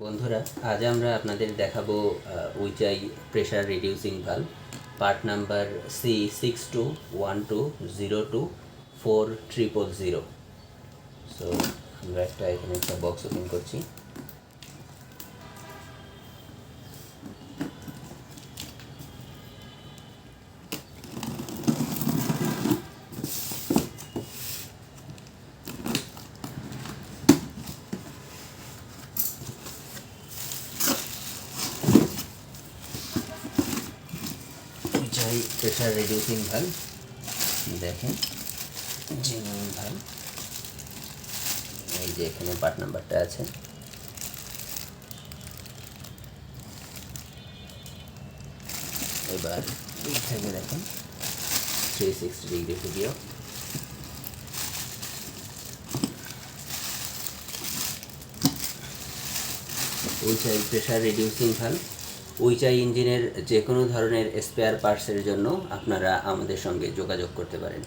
বন্ধুরা, আজ আমরা আপনাদের দেখাবো Weichai pressure reducing valve part number C6212024000। So আমরা এখানে একটা বক্স ওপেন করছি। উইচাই প্রেশার রিডিউসিং ভালভ দেখেন, জেনুইন ভালভ। এই যে এখানে পার্ট নাম্বারটা আছে। এবার এই থেকে দেখেন 360 degree video. Weichai pressure reducing valve. Weichai ইঞ্জিনের যে কোনো ধরনের স্পেয়ার পার্টসের জন্য আপনারা আমাদের সঙ্গে যোগাযোগ করতে পারেন।